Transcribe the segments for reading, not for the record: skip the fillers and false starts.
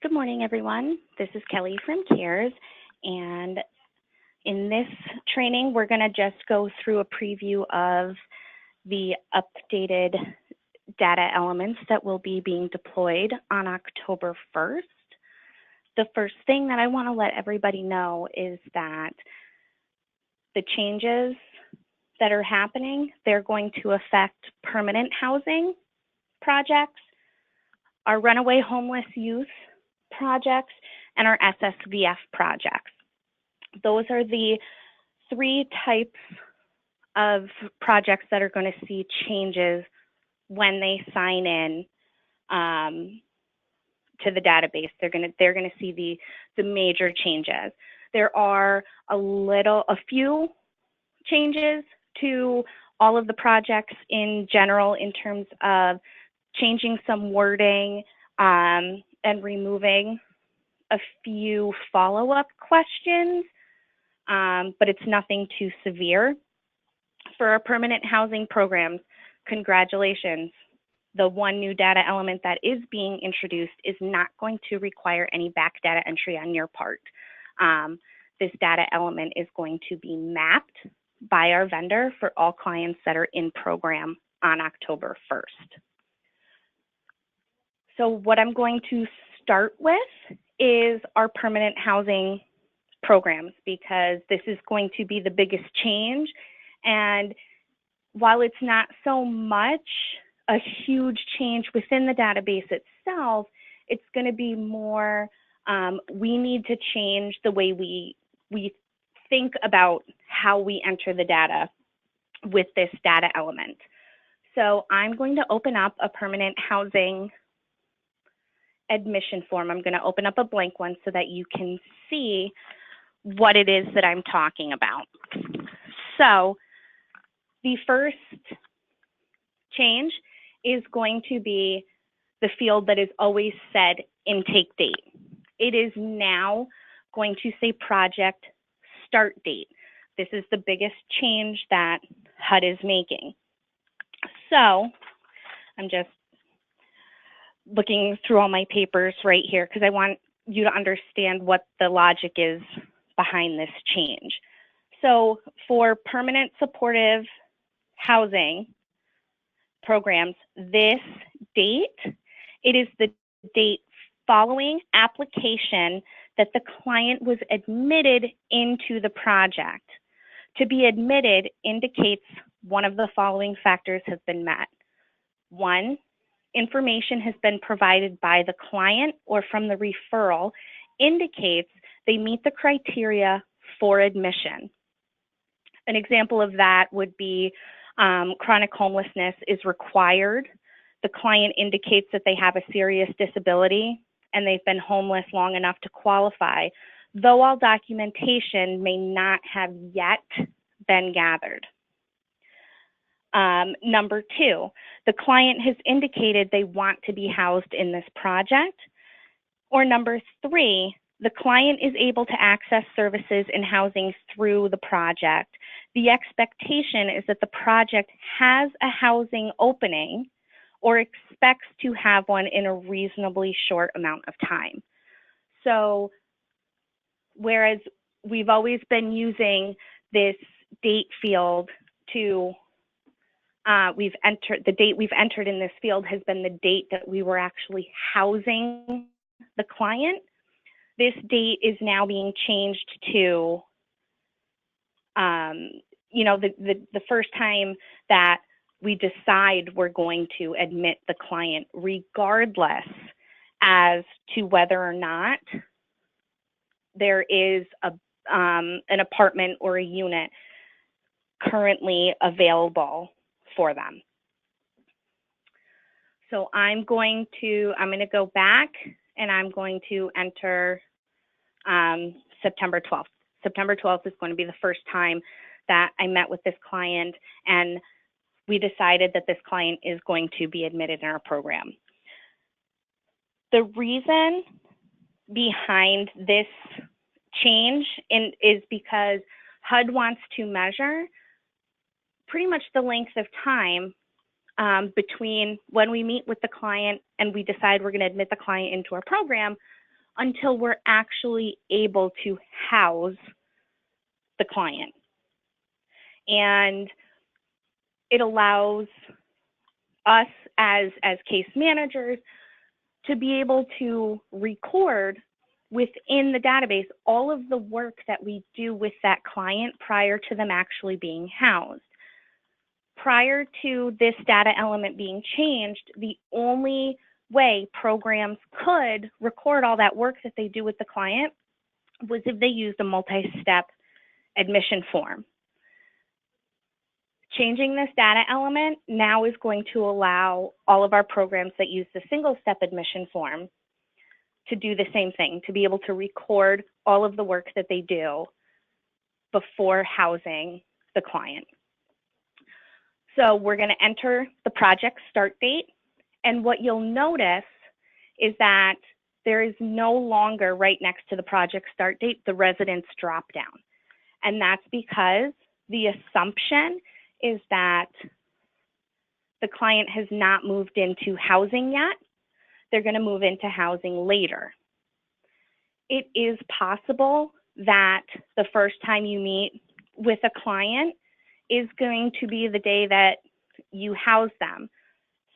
Good morning, everyone. This is Kelly from CARES, and in this training, we're going to just go through a preview of the updated data elements that will be being deployed on October 1st. The first thing that I want to let everybody know is that the changes that are happening, they're going to affect permanent housing projects, our runaway homeless youth projects, and our SSVF projects. Those are the three types of projects that are going to see changes when they sign in to the database. They're going to see the major changes. There are a few changes to all of the projects in general in terms of changing some wording and removing a few follow-up questions, but it's nothing too severe. For our permanent housing programs, congratulations. The one new data element that is being introduced is not going to require any back data entry on your part. This data element is going to be mapped by our vendor for all clients that are in program on October 1st. So what I'm going to start with is our permanent housing programs, because this is going to be the biggest change. And while it's not so much a huge change within the database itself, it's going to be more, we need to change the way we think about how we enter the data with this data element. So I'm going to open up a permanent housing admission form. I'm going to open up a blank one so that you can see what it is that I'm talking about. So the first change is going to be the field that is always said intake date. It is now going to say project start date. This is the biggest change that HUD is making. So I'm just looking through all my papers right here because I want you to understand what the logic is behind this change. So for permanent supportive housing programs, this date, it is the date following application that the client was admitted into the project. To be admitted indicates one of the following factors has been met. One, information has been provided by the client or from the referral indicates they meet the criteria for admission. An example of that would be chronic homelessness is required. The client indicates that they have a serious disability and they've been homeless long enough to qualify, though all documentation may not have yet been gathered. Number two, the client has indicated they want to be housed in this project. Or number three, the client is able to access services and housing through the project. The expectation is that the project has a housing opening or expects to have one in a reasonably short amount of time. So whereas we've always been using this date field to the date we've entered in this field has been the date that we were actually housing the client. This date is now being changed to, the first time that we decide we're going to admit the client, regardless as to whether or not there is an apartment or a unit currently available for them. So I'm going to go back and I'm going to enter September 12th. September 12th is going to be the first time that I met with this client and we decided that this client is going to be admitted in our program. The reason behind this change is because HUD wants to measure pretty much the length of time between when we meet with the client and we decide we're going to admit the client into our program until we're actually able to house the client. And it allows us as case managers to be able to record within the database all of the work that we do with that client prior to them actually being housed. Prior to this data element being changed, the only way programs could record all that work that they do with the client was if they used a multi-step admission form. Changing this data element now is going to allow all of our programs that use the single-step admission form to do the same thing, to be able to record all of the work that they do before housing the client. So we're going to enter the project start date, and what you'll notice is that there is no longer right next to the project start date the residence drop down. And that's because the assumption is that the client has not moved into housing yet. They're going to move into housing later. It is possible that the first time you meet with a client is going to be the day that you house them.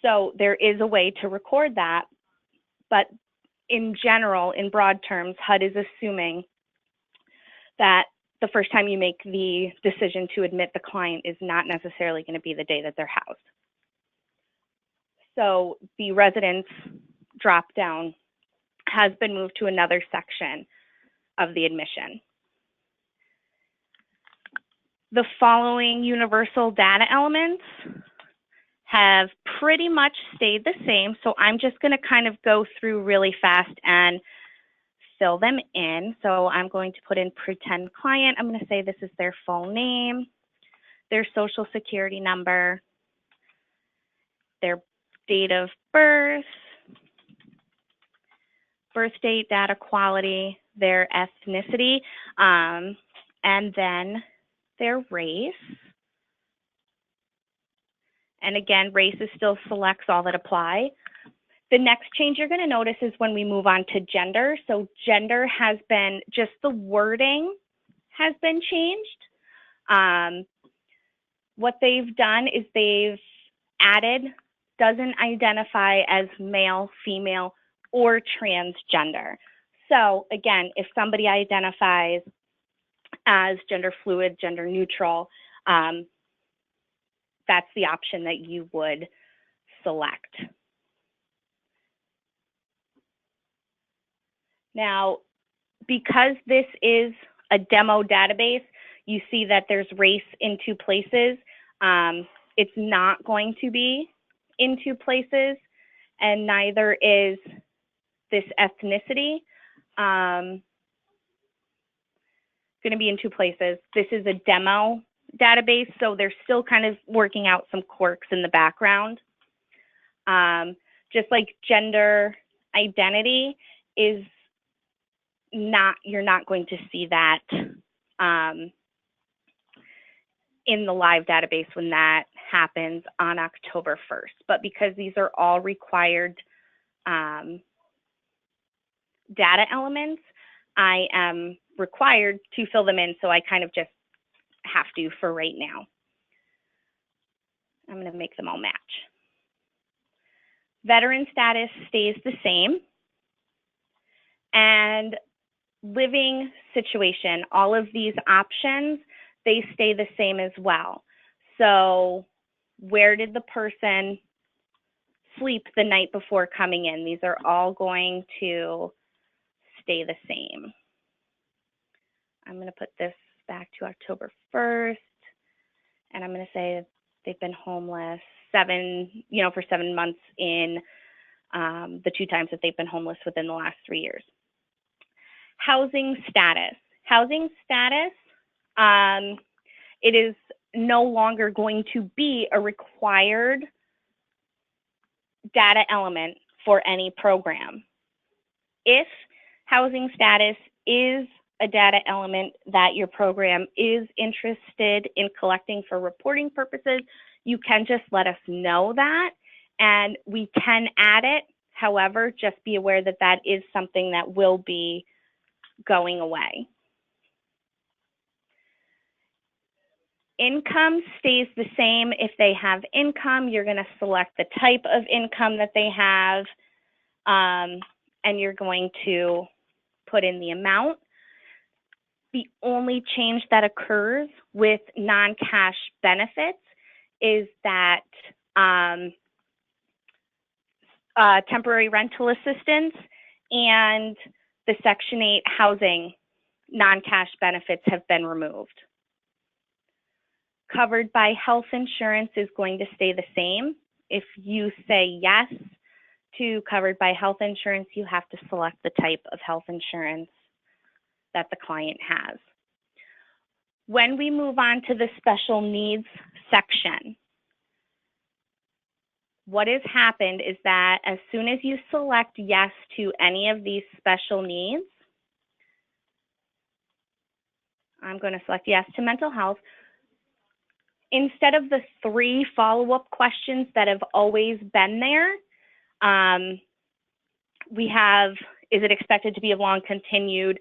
So there is a way to record that, but in general, in broad terms, HUD is assuming that the first time you make the decision to admit the client is not necessarily going to be the day that they're housed. So the residence drop down has been moved to another section of the admission. The following universal data elements have pretty much stayed the same, so I'm just going to kind of go through really fast and fill them in. So I'm going to put in pretend client. I'm going to say this is their full name, their social security number, their date of birth, birth date, data quality, their ethnicity, and then their race. And again, race is still selects all that apply. The next change you're going to notice is when we move on to gender. So gender has been, just the wording has been changed. What they've done is they've added, doesn't identify as male, female, or transgender. So again, if somebody identifies as gender fluid, gender neutral, that's the option that you would select. Now, because this is a demo database, you see that there's race in two places. It's not going to be in two places, and neither is this ethnicity. Going to be in two places. This is a demo database, so they're still kind of working out some quirks in the background. Just like gender identity is not, you're not going to see that in the live database when that happens on October 1st. But because these are all required data elements, I am required to fill them in, so I kind of just have to for right now. I'm going to make them all match. Veteran status stays the same. And living situation, all of these options, they stay the same as well. So where did the person sleep the night before coming in? These are all going to stay the same. I'm going to put this back to October 1st, and I'm going to say they've been homeless for 7 months in the 2 times that they've been homeless within the last 3 years. Housing status. Housing status, it is no longer going to be a required data element for any program. If housing status is a data element that your program is interested in collecting for reporting purposes, you can just let us know that, and we can add it. However, just be aware that that is something that will be going away. Income stays the same. If they have income, you're going to select the type of income that they have, and you're going to put in the amount. The only change that occurs with non-cash benefits is that temporary rental assistance and the Section 8 housing non-cash benefits have been removed. Covered by health insurance is going to stay the same. If you say yes to covered by health insurance, you have to select the type of health insurance that the client has. When we move on to the special needs section, what has happened is that as soon as you select yes to any of these special needs, I'm going to select yes to mental health. Instead of the 3 follow-up questions that have always been there, we have, is it expected to be of long continued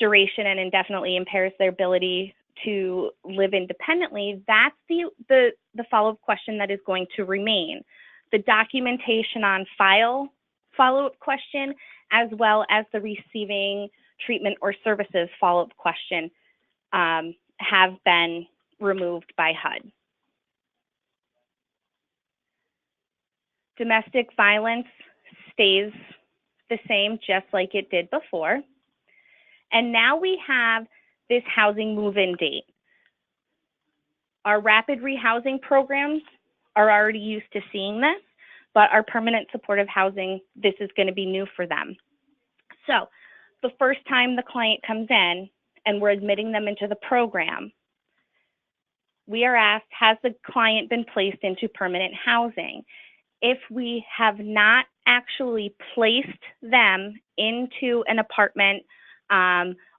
duration and indefinitely impairs their ability to live independently? That's the follow-up question that is going to remain. The documentation on file follow-up question, as well as the receiving treatment or services follow-up question, have been removed by HUD. Domestic violence stays the same, just like it did before. And now we have this housing move-in date. Our rapid rehousing programs are already used to seeing this, but our permanent supportive housing, this is going to be new for them. So the first time the client comes in and we're admitting them into the program, we are asked, has the client been placed into permanent housing? If we have not actually placed them into an apartment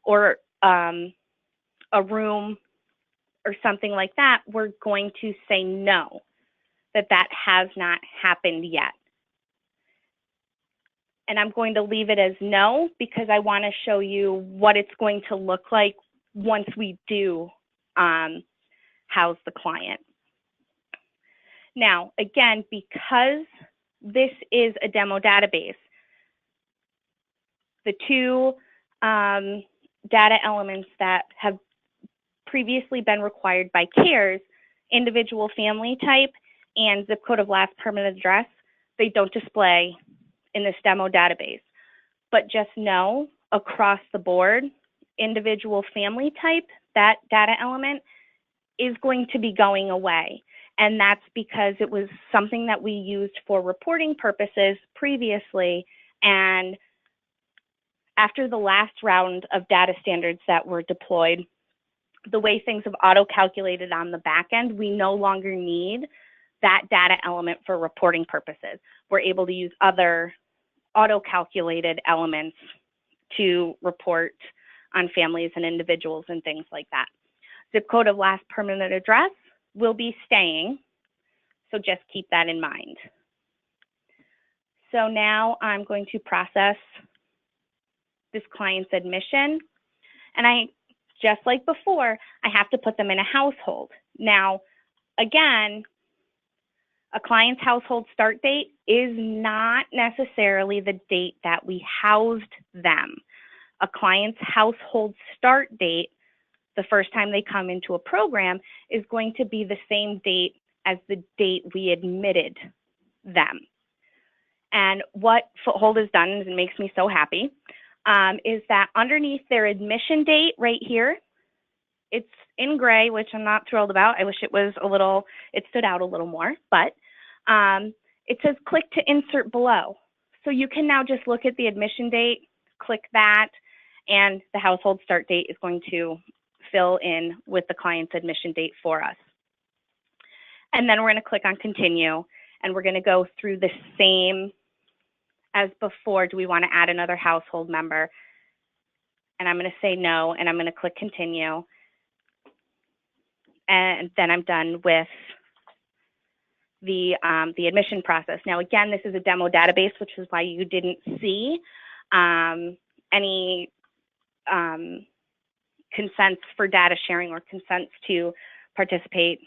or a room or something like that, we're going to say no, that has not happened yet. And I'm going to leave it as no because I want to show you what it's going to look like once we do house the client. Now, again, because this is a demo database, the 2 data elements that have previously been required by CARES, individual family type and zip code of last permanent address, they don't display in this demo database. But just know, across the board, individual family type, that data element, is going to be going away. And that's because it was something that we used for reporting purposes previously. And after the last round of data standards that were deployed, the way things have auto-calculated on the back end, we no longer need that data element for reporting purposes. We're able to use other auto-calculated elements to report on families and individuals and things like that. Zip code of last permanent address will be staying, so just keep that in mind. So now I'm going to process this client's admission, and just like before, I have to put them in a household. Now, again, a client's household start date is not necessarily the date that we housed them. A client's household start date, the first time they come into a program, is going to be the same date as the date we admitted them. And what Foothold has done, and it makes me so happy, is that underneath their admission date right here, it's in gray, which I'm not thrilled about. I wish it stood out a little more, but it says click to insert below. So you can now just look at the admission date, click that, and the household start date is going to fill in with the client's admission date for us. And then we're going to click on continue, and we're going to go through the same as before. Do we want to add another household member? And I'm going to say no, and I'm going to click continue. And then I'm done with the admission process. Now, again, this is a demo database, which is why you didn't see any consents for data sharing or consents to participate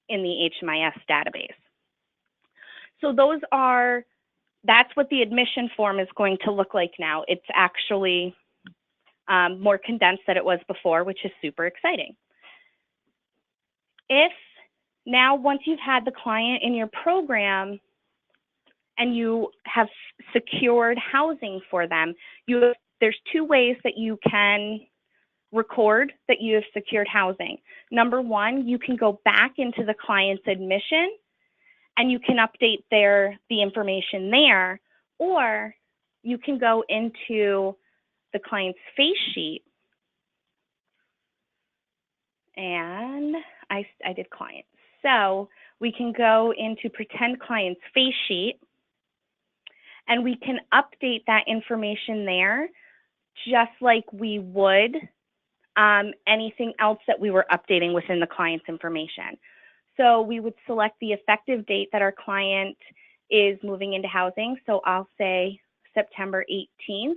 in the HMIS database. So that's what the admission form is going to look like now. It's actually more condensed than it was before, which is super exciting. If now, once you've had the client in your program and you have secured housing for them, there's two ways that you can record that you have secured housing. Number one, you can go back into the client's admission and you can update the information there, or you can go into the client's face sheet, and I did client. So we can go into pretend client's face sheet and we can update that information there just like we would anything else that we were updating within the client's information. So we would select the effective date that our client is moving into housing. So I'll say September 18th.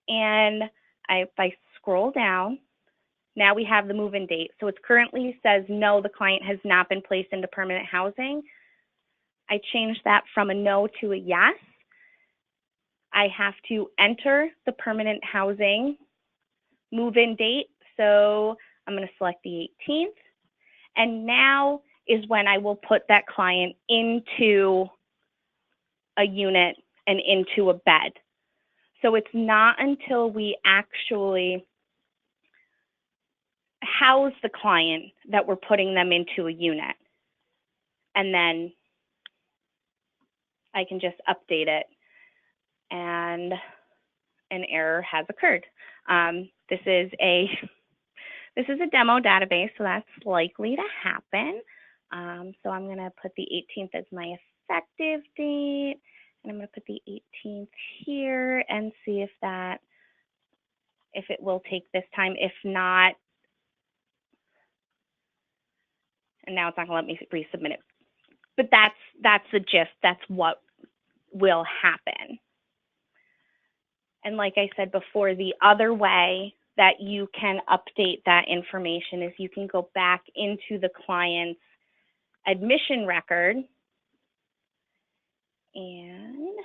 And if I scroll down, now we have the move-in date. So it currently says, no, the client has not been placed into permanent housing. I changed that from a no to a yes. I have to enter the permanent housing move-in date. So I'm going to select the 18th. And now is when I will put that client into a unit and into a bed. So it's not until we actually house the client that we're putting them into a unit. And then I can just update it and an error has occurred. This is a demo database, so that's likely to happen. So I'm going to put the 18th as my effective date, and I'm going to put the 18th here and see if it will take this time. If not, and now it's not going to let me resubmit it. But that's the gist. That's what will happen. And like I said before, the other way that you can update that information is you can go back into the client's admission record and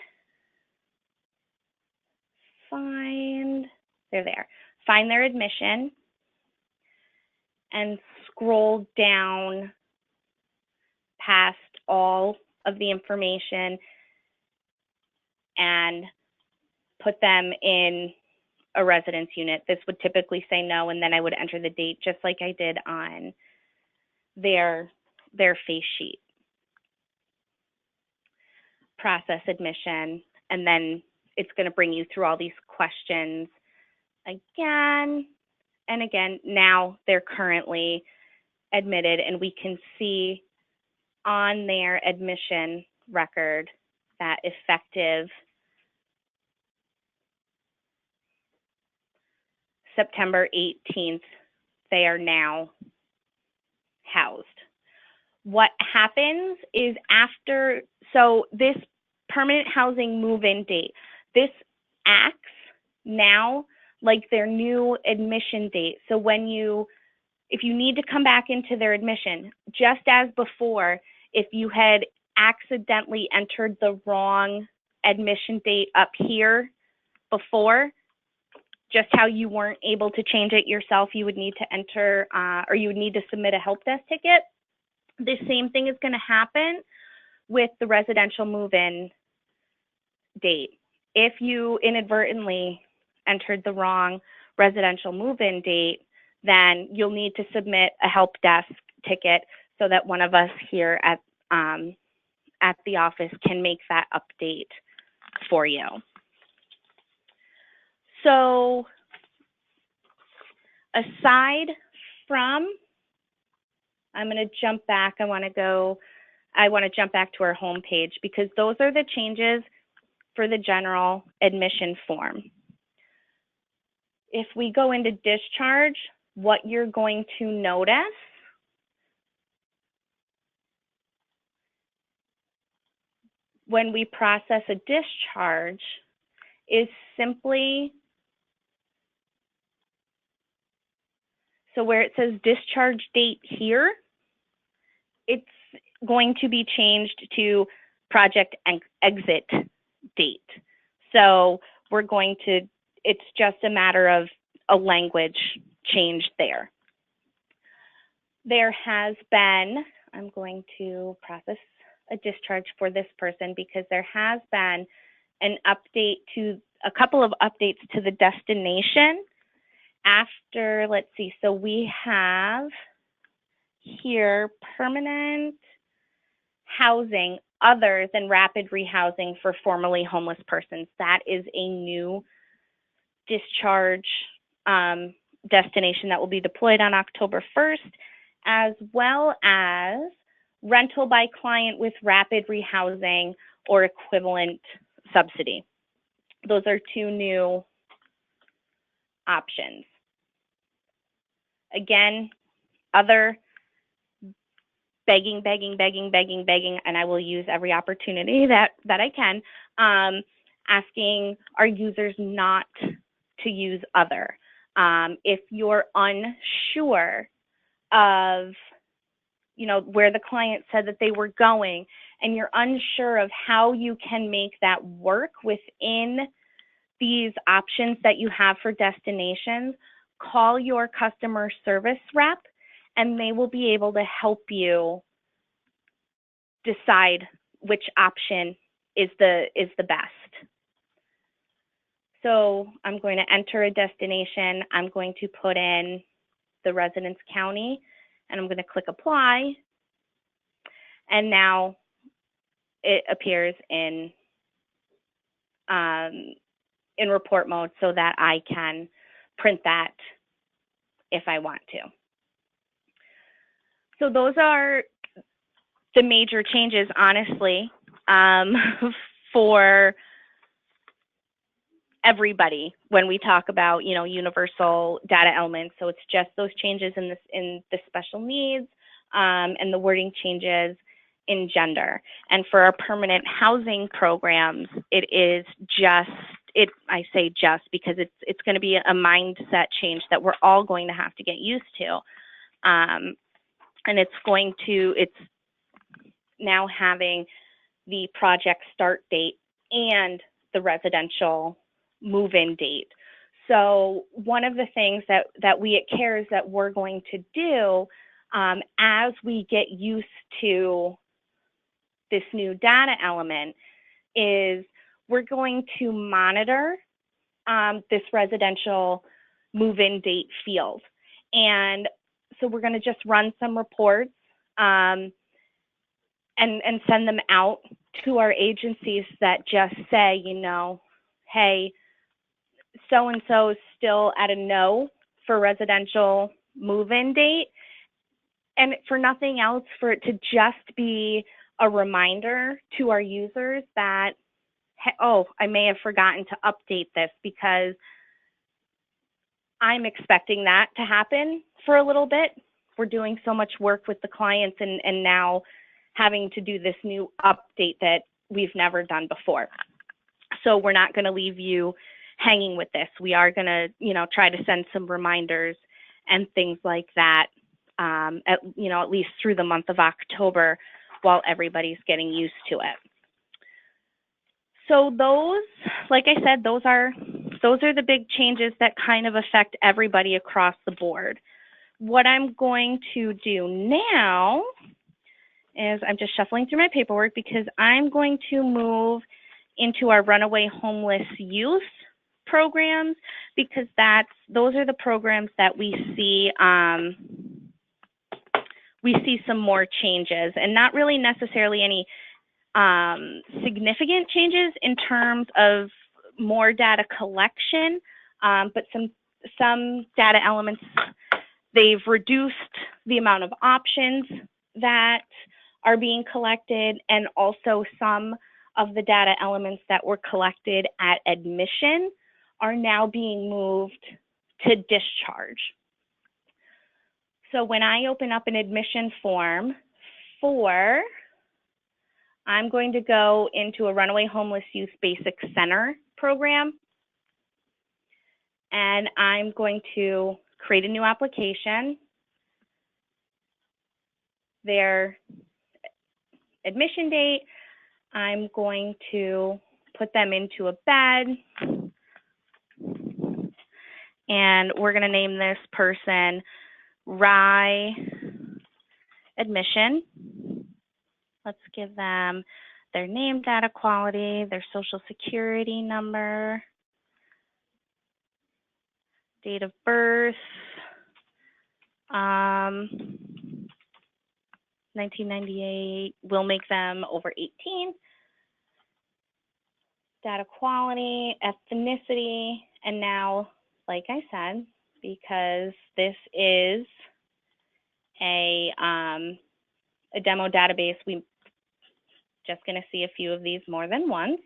find their admission and scroll down past all of the information and put them in a residence unit. This would typically say no, and then I would enter the date just like I did on their face sheet. Process admission, and then it's going to bring you through all these questions again and again. Now they're currently admitted, and we can see on their admission record that effective September 18th, they are now housed. What happens is so this permanent housing move-in date, this acts now like their new admission date. So if you need to come back into their admission, just as before, if you had accidentally entered the wrong admission date up here before, just how you weren't able to change it yourself, you would need to enter or you would need to submit a help desk ticket. The same thing is going to happen with the residential move-in date. If you inadvertently entered the wrong residential move-in date, then you'll need to submit a help desk ticket so that one of us here at the office can make that update for you. So aside from, I'm going to jump back. I want to jump back to our home page because those are the changes for the general admission form. If we go into discharge, what you're going to notice when we process a discharge is simply, so where it says discharge date here, it's going to be changed to project exit date. So we're going to, it's just a matter of a language change there. There has been, I'm going to process a discharge for this person because there has been an update to, a couple of updates to the destination after, let's see, so we have here permanent housing other than rapid rehousing for formerly homeless persons. That is a new discharge destination that will be deployed on October 1st, as well as rental by client with rapid rehousing or equivalent subsidy. Those are two new options. Again, other begging, and I will use every opportunity that I can, asking our users not to use other. If you're unsure of, you know, where the client said that they were going, and you're unsure of how you can make that work within these options that you have for destinations, call your customer service rep, and they will be able to help you decide which option is the best. So I'm going to enter a destination. I'm going to put in the residence county, and I'm going to click apply. And now it appears in report mode so that I can print that if I want to. So those are the major changes, honestly, for everybody when we talk about, you know, universal data elements. So it's just those changes in the special needs and the wording changes in gender. And for our permanent housing programs, it is just, I say just because it's going to be a mindset change that we're all going to have to get used to. And it's now having the project start date and the residential move-in date. So one of the things that we at CARES that we're going to do as we get used to this new data element is we're going to monitor this residential move-in date field. And so we're going to just run some reports and send them out to our agencies that just say, you know, hey, so-and-so is still at a no for residential move-in date. And for nothing else, for it to just be a reminder to our users that, oh, I may have forgotten to update this because I'm expecting that to happen for a little bit. We're doing so much work with the clients and now having to do this new update that we've never done before. So we're not going to leave you hanging with this. We are going to, you know, try to send some reminders and things like that, at least through the month of October while everybody's getting used to it. So those, like I said, those are the big changes that kind of affect everybody across the board. What I'm going to do now is I'm just shuffling through my paperwork because I'm going to move into our runaway homeless youth programs because those are the programs that we see some more changes, and not really necessarily any significant changes in terms of more data collection, but some data elements. They've reduced the amount of options that are being collected, and also some of the data elements that were collected at admission are now being moved to discharge. So when I open up an admission form for I'm going to go into a Runaway Homeless Youth Basic Center program, and I'm going to create a new application. Their admission date, I'm going to put them into a bed, and we're going to name this person Rye Admission. Let's give them their name, data quality, their social security number, date of birth, 1998. We'll make them over 18. Data quality, ethnicity, and now, like I said, because this is a demo database, we're just going to see a few of these more than once.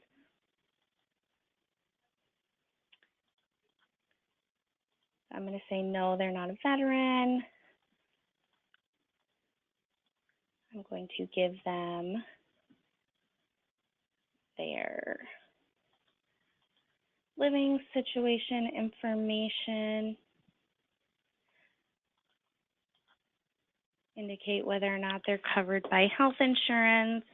I'm going to say no, they're not a veteran. I'm going to give them their living situation information, indicate whether or not they're covered by health insurance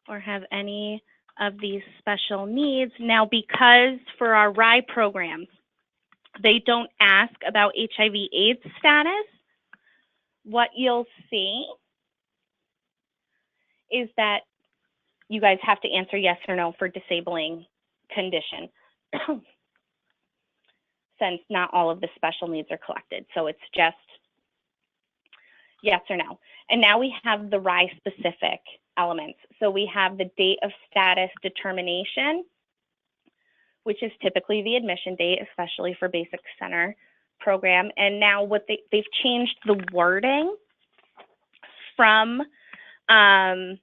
or have any of these special needs. Now, because for our RIE programs, they don't ask about HIV/AIDS status, what you'll see is that you guys have to answer yes or no for disabling condition, since not all of the special needs are collected. So it's just yes or no. And now we have the RIE specific elements. So we have the date of status determination, which is typically the admission date, especially for basic center program. And now what they've changed the wording from RIE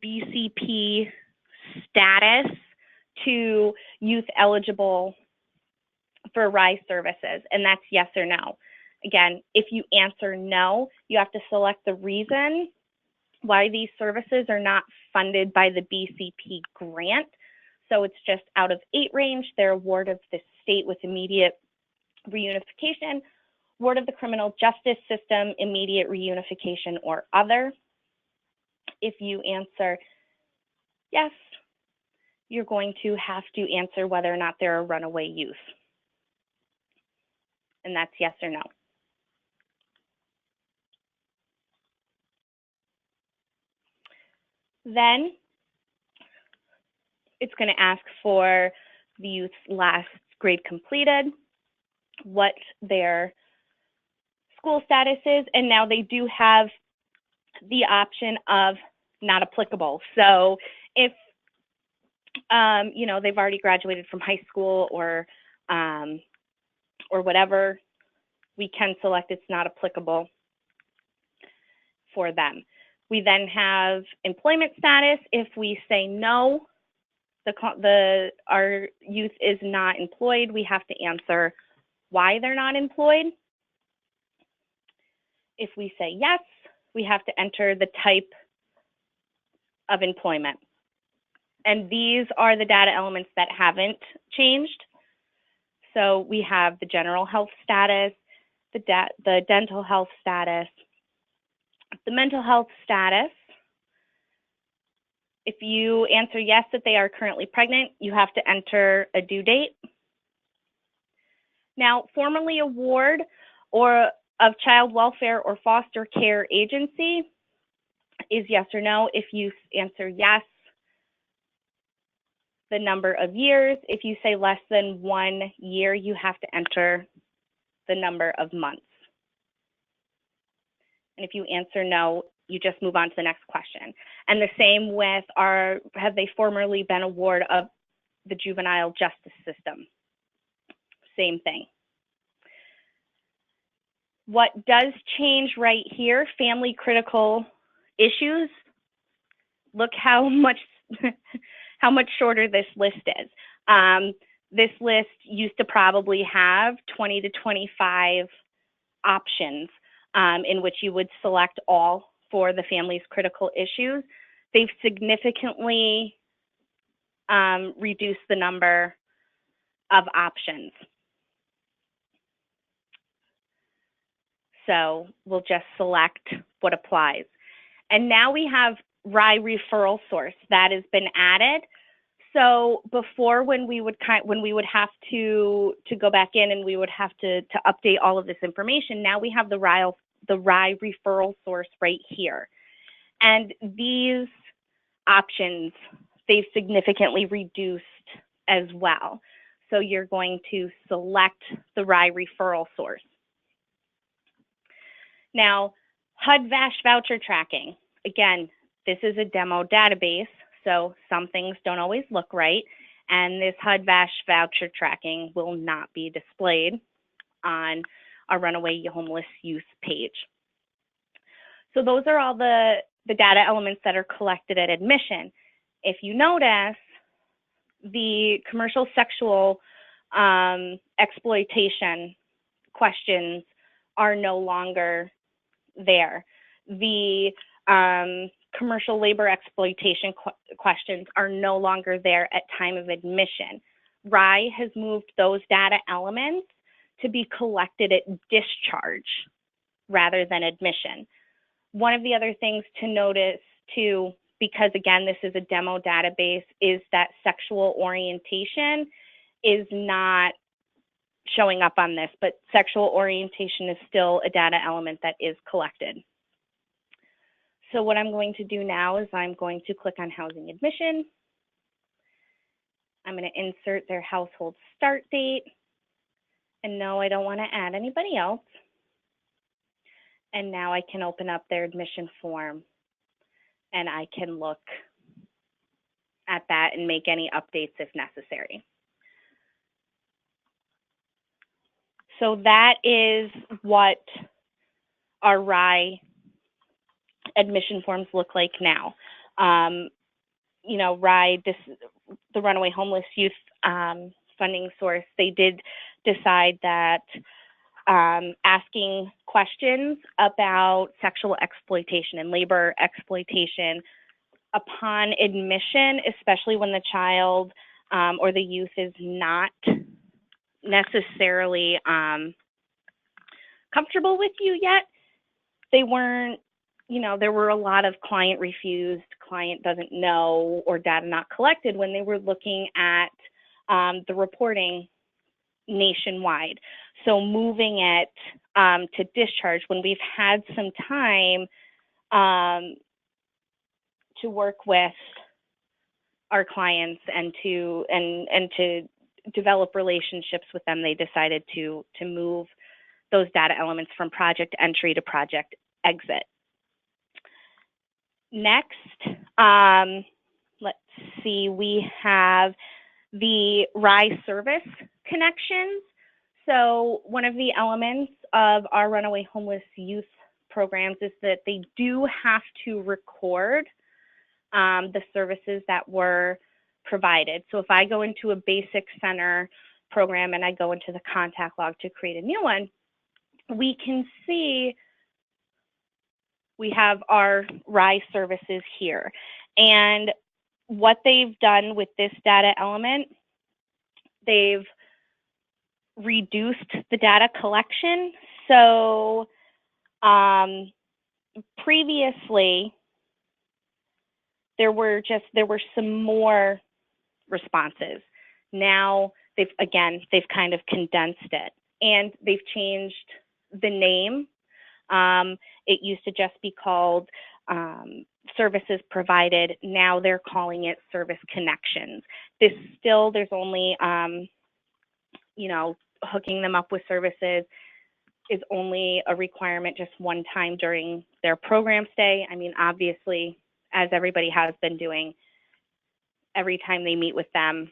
BCP status to youth eligible for RIE services, and that's yes or no. Again, if you answer no, you have to select the reason why these services are not funded by the BCP grant. So it's just out of 8 range, they're award of the state with immediate reunification, ward of the criminal justice system, immediate reunification, or other. If you answer yes, you're going to have to answer whether or not they're a runaway youth. And that's yes or no. Then it's going to ask for the youth's last grade completed, what their school status is, and now they do have the option of not applicable. So if you know, they've already graduated from high school or whatever, we can select it's not applicable for them. We then have employment status. If we say no, our youth is not employed, we have to answer why they're not employed. If we say yes, we have to enter the type of employment. And these are the data elements that haven't changed. So we have the general health status, the dental health status, the mental health status. If you answer yes that they are currently pregnant, you have to enter a due date. Now, formally award or of child welfare or foster care agency is yes or no. If you answer yes, the number of years. If you say less than 1 year, you have to enter the number of months. And if you answer no, you just move on to the next question. And the same with have they formerly been a ward of the juvenile justice system? Same thing. What does change right here, family critical issues, look how much shorter this list is. This list used to probably have 20 to 25 options in which you would select all for the family's critical issues, they've significantly reduced the number of options. So we'll just select what applies. And now we have RIE referral source that has been added. So before, when we would have to go back in and we would have to update all of this information, now we have the RIE referral source right here. And these options, they've significantly reduced as well. So you're going to select the RIE referral source. Now, HUD-VASH voucher tracking. Again, this is a demo database, so some things don't always look right, and this HUD-VASH voucher tracking will not be displayed on our Runaway Homeless Youth page. So those are all the data elements that are collected at admission. If you notice, the commercial sexual exploitation questions are no longer there. The commercial labor exploitation questions are no longer there at time of admission. RIE has moved those data elements to be collected at discharge rather than admission. One of the other things to notice too, because again, this is a demo database, is that sexual orientation is not showing up on this, but sexual orientation is still a data element that is collected. So what I'm going to do now is I'm going to click on housing admission. I'm going to insert their household start date. And no, I don't want to add anybody else. And now I can open up their admission form and I can look at that and make any updates if necessary. So that is what our RIE admission forms look like now. You know, RIE, the Runaway Homeless Youth funding source, they did decide that asking questions about sexual exploitation and labor exploitation upon admission, especially when the child or the youth is not necessarily comfortable with you yet, they weren't, you know, there were a lot of client refused, client doesn't know, or data not collected when they were looking at the reporting nationwide. So moving it to discharge when we've had some time to work with our clients and to develop relationships with them, they decided to move those data elements from project entry to project exit. Next, let's see, we have the RIE service connections. So one of the elements of our Runaway Homeless Youth programs is that they do have to record the services that were provided. So if I go into a basic center program and I go into the contact log to create a new one, we can see we have our RIE services here. And what they've done with this data element, they've reduced the data collection. So previously, there were some more responses. Now they've kind of condensed it, and they've changed the name. It used to just be called services provided. Now they're calling it service connections. There's only you know, hooking them up with services is only a requirement just one time during their program stay. I mean, obviously, as everybody has been doing, every time they meet with them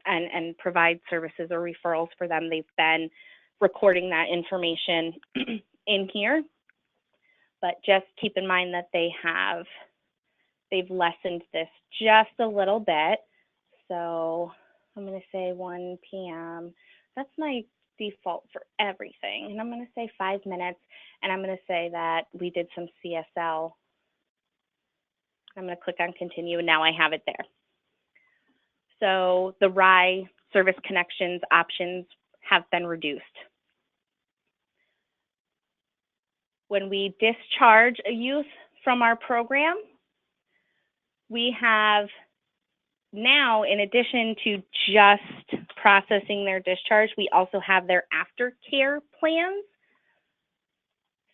and provide services or referrals for them, they've been recording that information in here. But just keep in mind that they've lessened this just a little bit. So I'm going to say 1 p.m. That's my default for everything. And I'm going to say 5 minutes. And I'm going to say that we did some CSL I'm going to click on continue, and now I have it there. So the RIE service connections options have been reduced. When we discharge a youth from our program, we have now, in addition to just processing their discharge, we also have their aftercare plans.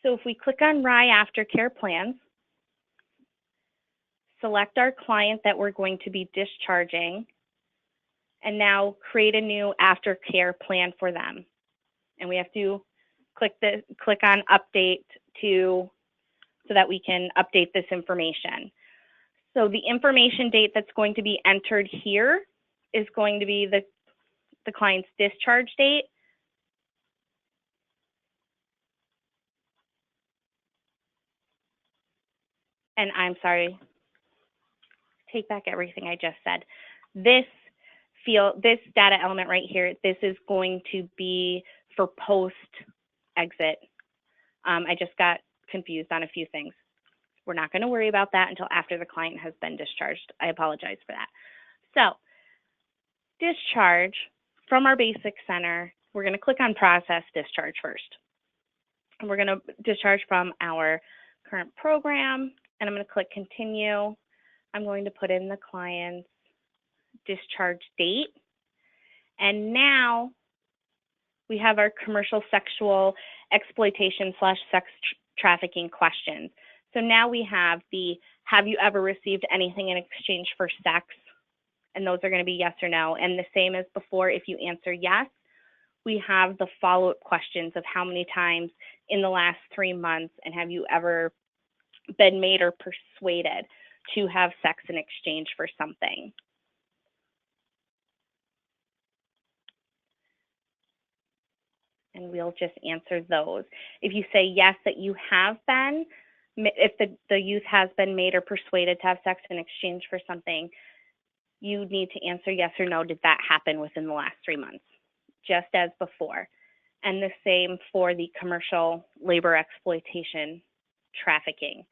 So if we click on RIE aftercare plans, select our client that we're going to be discharging, and now create a new aftercare plan for them. And we have to click on update so that we can update this information. So the information date that's going to be entered here is going to be the client's discharge date. And I'm sorry, take back everything I just said. This data element right here, this is going to be for post-exit. I just got confused on a few things. We're not going to worry about that until after the client has been discharged. I apologize for that. So, discharge from our basic center, we're going to click on process discharge first. And we're going to discharge from our current program, and I'm going to click continue. I'm going to put in the client's discharge date. And now we have our commercial sexual exploitation / sex trafficking questions. So now we have have you ever received anything in exchange for sex? And those are going to be yes or no. And the same as before, if you answer yes, we have the follow-up questions of how many times in the last 3 months, and have you ever been made or persuaded to have sex in exchange for something. And we'll just answer those. If you say yes, that you have been, if the youth has been made or persuaded to have sex in exchange for something, you need to answer yes or no, did that happen within the last 3 months, just as before. And the same for the commercial labor exploitation trafficking.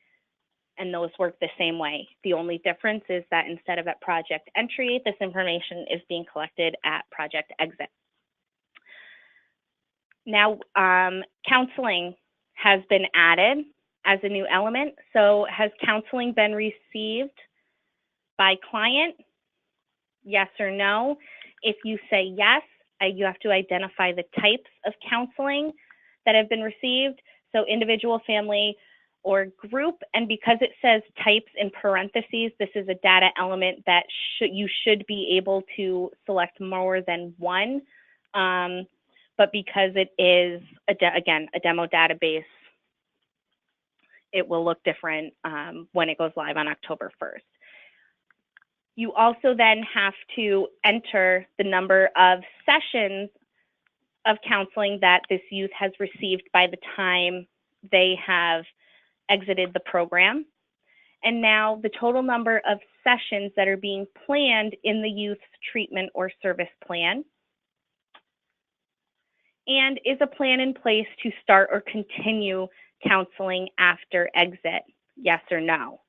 And those work the same way. The only difference is that instead of at project entry, this information is being collected at project exit. Now, counseling has been added as a new element. So has counseling been received by client? Yes or no? If you say yes, you have to identify the types of counseling that have been received. So individual, family, or group. And because it says types in parentheses, this is a data element that you should be able to select more than one. But because it is, again, a demo database, it will look different when it goes live on October 1st. You also then have to enter the number of sessions of counseling that this youth has received by the time they have exited the program. And now the total number of sessions that are being planned in the youth's treatment or service plan. And is a plan in place to start or continue counseling after exit? Yes or no?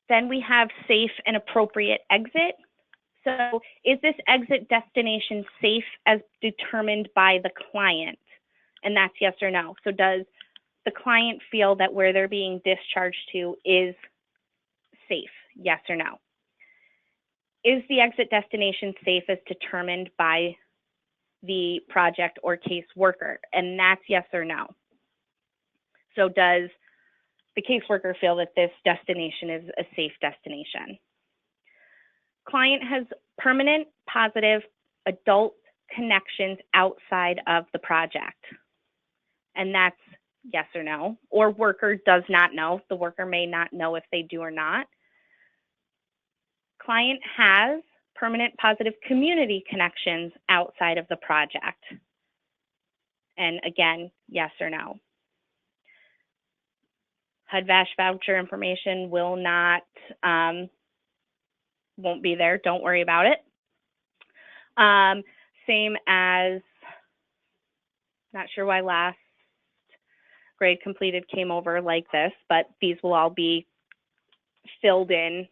Then we have safe and appropriate exit. So is this exit destination safe as determined by the client? And that's yes or no. So does the client feel that where they're being discharged to is safe? Yes or no? Is the exit destination safe as determined by the project or case worker? And that's yes or no. So does the caseworker feel that this destination is a safe destination? Client has permanent, positive adult connections outside of the project. And that's yes or no. Or worker does not know. The worker may not know if they do or not. Client has permanent, positive community connections outside of the project. And again, yes or no. HUD-VASH voucher information will not, won't be there. Don't worry about it. Same as, not sure why last grade completed came over like this, but these will all be filled in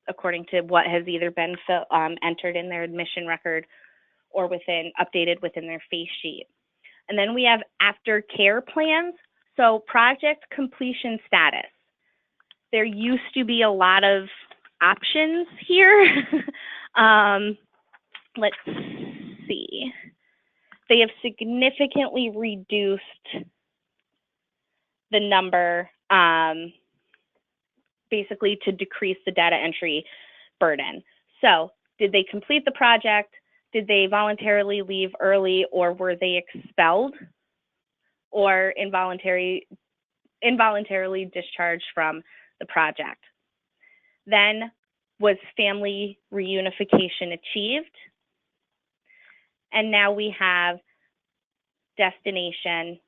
according to what has either been entered in their admission record or updated within their face sheet. And then we have aftercare plans. So project completion status. There used to be a lot of options here. Let's see. They have significantly reduced the number, basically to decrease the data entry burden. So did they complete the project? Did they voluntarily leave early, or were they expelled or involuntarily discharged from the project? Then, was family reunification achieved? And now we have destination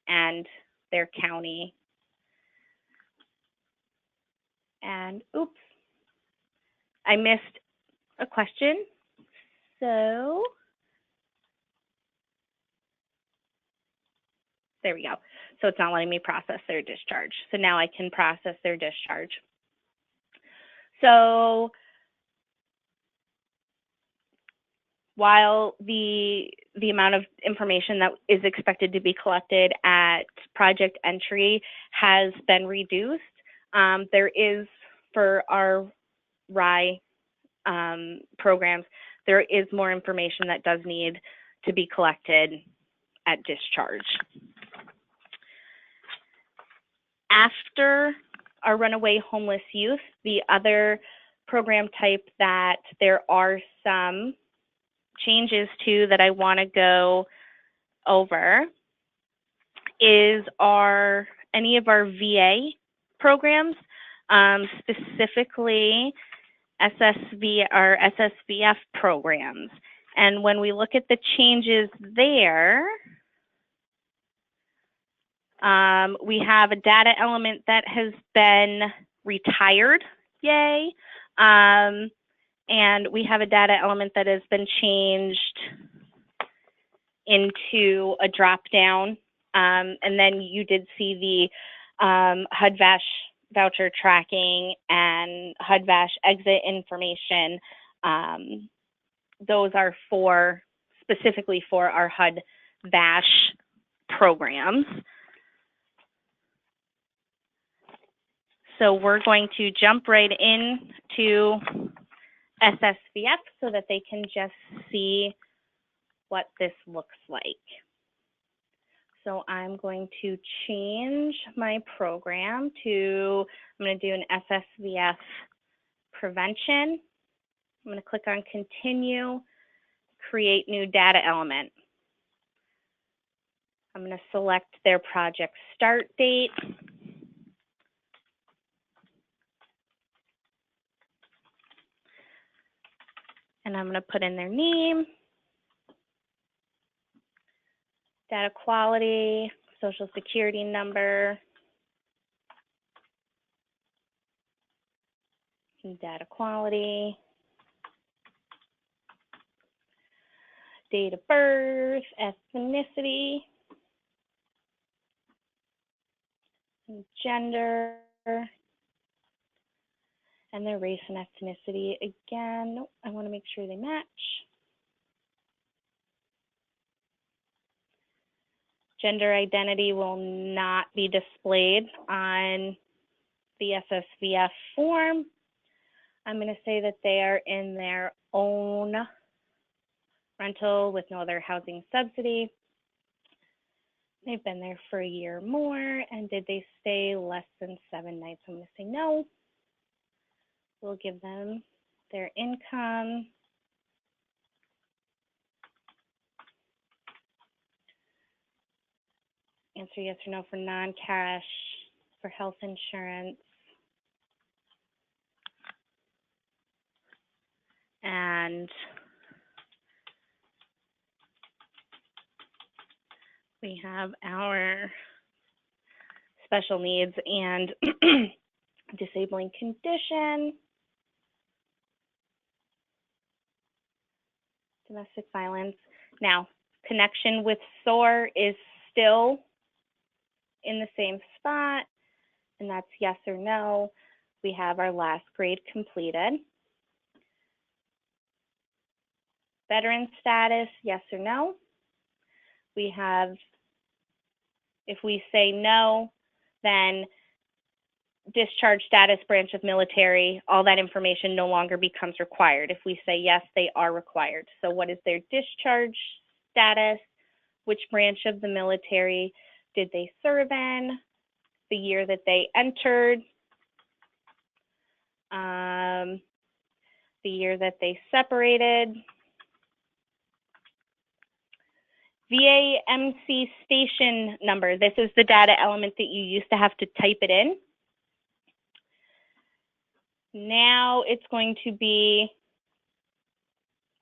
and their county. And oops, I missed a question. So there we go. So it's not letting me process their discharge. So now I can process their discharge. So while the amount of information that is expected to be collected at project entry has been reduced, there is, for our RIE programs, there is more information that does need to be collected at discharge. After our runaway homeless youth, the other program type that there are some changes to that I want to go over is any of our VA programs, specifically SSVF programs. And when we look at the changes there, we have a data element that has been retired, yay. And we have a data element that has been changed into a drop down. And then you did see the HUD-VASH voucher tracking and HUD-VASH exit information. Those are specifically for our HUD-VASH programs. So we're going to jump right into SSVF so that they can just see what this looks like. So I'm going to change my program to, I'm going to do an SSVF prevention. I'm going to click on continue, create new data element. I'm going to select their project start date. And I'm going to put in their name, data quality, social security number, data quality, date of birth, ethnicity, gender, and their race and ethnicity. Again, I want to make sure they match. Gender identity will not be displayed on the SSVF form. I'm going to say that they are in their own rental with no other housing subsidy. They've been there for a year or more, and did they stay less than 7 nights? I'm going to say no. We'll give them their income. Answer yes or no for non-cash, for health insurance. And we have our special needs and disabling condition. Domestic violence. Now, connection with SOAR is still in the same spot. and that's yes or no. We have our last grade completed. Veteran status, yes or no. We have, if we say no, then discharge status, branch of military, all that information no longer becomes required. If we say yes, they are required. So what is their discharge status? Which branch of the military did they serve in? The year that they entered, the year that they separated. VAMC station number. This is the data element that you used to have to type it in. Now it's going to be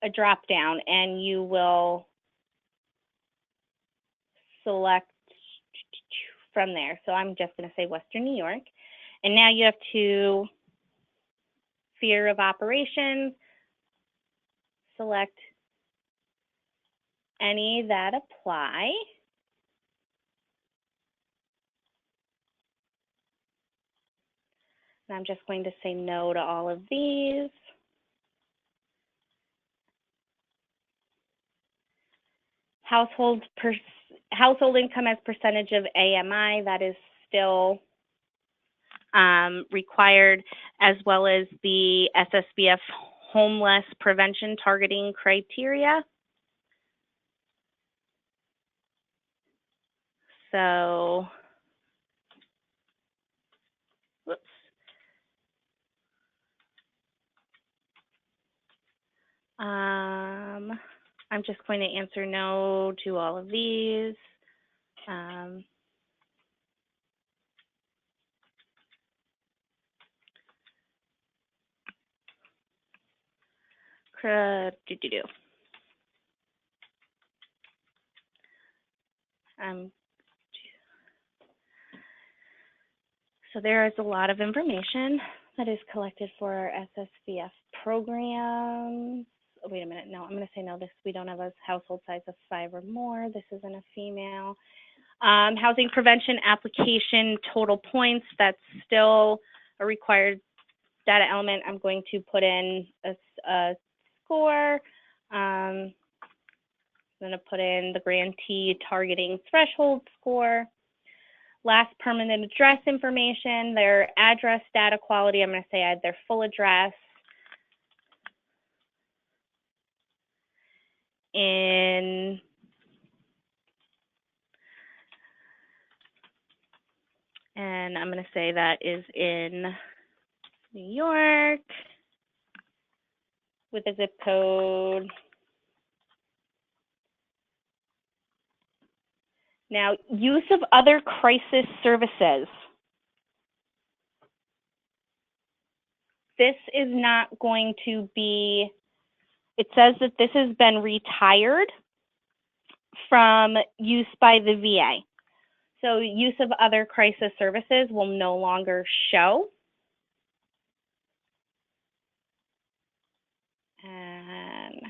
a drop down, and you will select from there. So I'm just going to say Western New York. And now you have to sphere of operations, select any that apply. And I'm just going to say no to all of these. Household income as percentage of AMI, that is still required, as well as the SSVF homeless prevention targeting criteria. So, whoops. I'm just going to answer no to all of these. So there is a lot of information that is collected for our SSVF programs. Oh, wait a minute, no, I'm gonna say no, we don't have a household size of 5 or more. This isn't a female. Housing prevention application total points, that's still a required data element. I'm going to put in a score. I'm gonna put in the grantee targeting threshold score. Last permanent address information, their address data quality, I'm going to say I had their full address. And I'm going to say that is in New York with a zip code. Now, use of other crisis services. This is not going to be, it says that this has been retired from use by the VA. So use of other crisis services will no longer show. And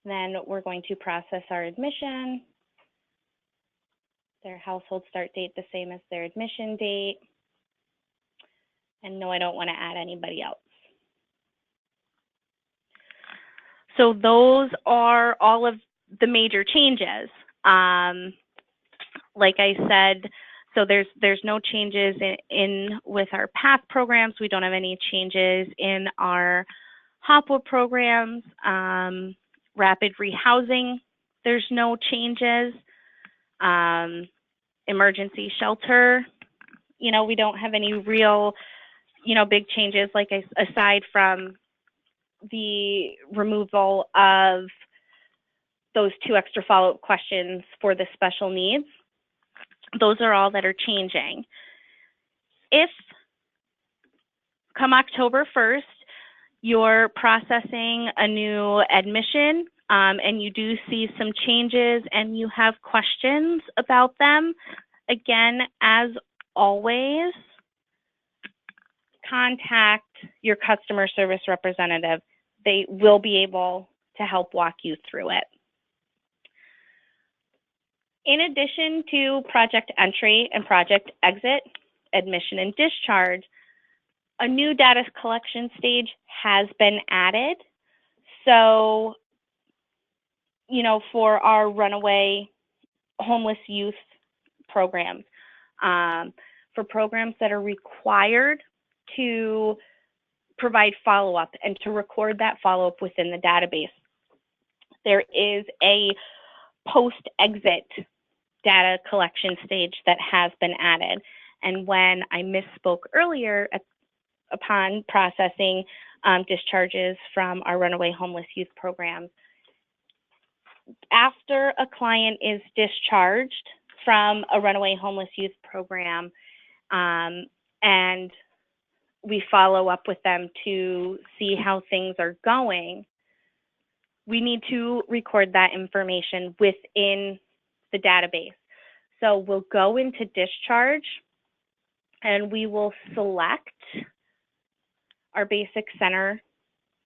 then we're going to process our admission. Their household start date the same as their admission date. And no, I don't want to add anybody else. So those are all of the major changes. Like I said, so there's no changes in with our PATH programs. We don't have any changes in our HOPWA programs. Rapid rehousing, there's no changes. Emergency shelter, we don't have any real, big changes, like aside from the removal of those 2 extra follow-up questions for the special needs. Those are all that are changing. If come October 1st, you're processing a new admission, and you do see some changes and you have questions about them, again, as always, contact your customer service representative. They will be able to help walk you through it. In addition to project entry and project exit, admission and discharge, a new data collection stage has been added. So, you know, for our runaway homeless youth programs, for programs that are required to provide follow-up and to record that follow-up within the database, there is a post-exit data collection stage that has been added. And when I misspoke earlier upon processing discharges from our runaway homeless youth programs, after a client is discharged from a runaway homeless youth program, and we follow up with them to see how things are going, we need to record that information within the database. So we'll go into discharge and we will select our basic center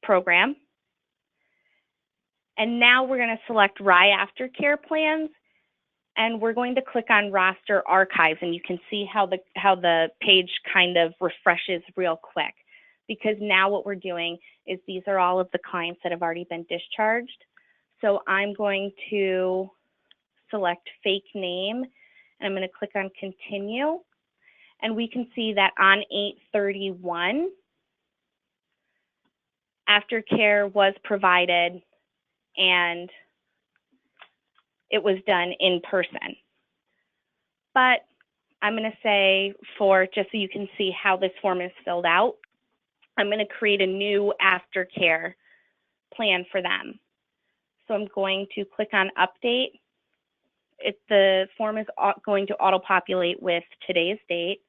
program. And now we're going to select RY Aftercare plans, and we're going to click on roster archives, and you can see how the page kind of refreshes real quick, because now what we're doing is these are all of the clients that have already been discharged. So I'm going to select fake name, and I'm going to click on continue, and we can see that on 8/31, aftercare was provided and it was done in person. But I'm going to say, for just so you can see how this form is filled out, I'm going to create a new aftercare plan for them. So I'm going to click on update. The form is going to auto-populate with today's date.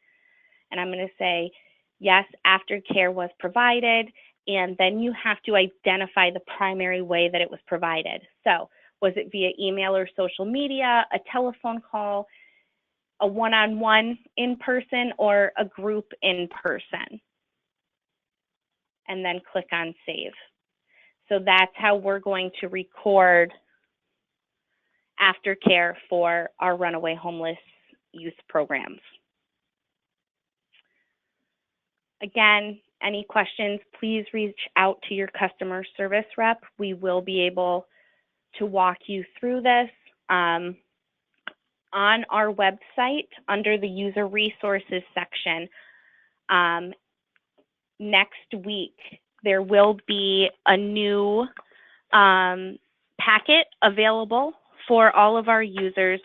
And I'm going to say, yes, aftercare was provided. And then you have to identify the primary way that it was provided. So was it via email or social media, a telephone call, a one-on-one in person, or a group in person? And then click on save. So that's how we're going to record aftercare for our runaway homeless youth programs. Again, any questions, please reach out to your customer service rep. We will be able to walk you through this. On our website, under the user resources section, next week, there will be a new packet available for all of our users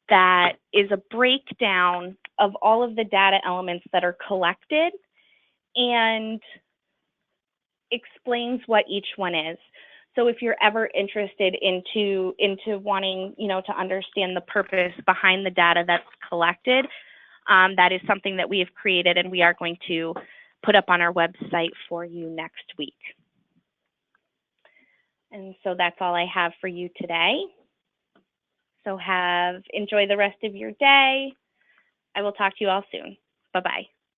that is a breakdown of all of the data elements that are collected and explains what each one is. So if you're ever interested into wanting, to understand the purpose behind the data that's collected, that is something that we have created and we are going to put up on our website for you next week. And so that's all I have for you today. So enjoy the rest of your day. I will talk to you all soon. Bye-bye.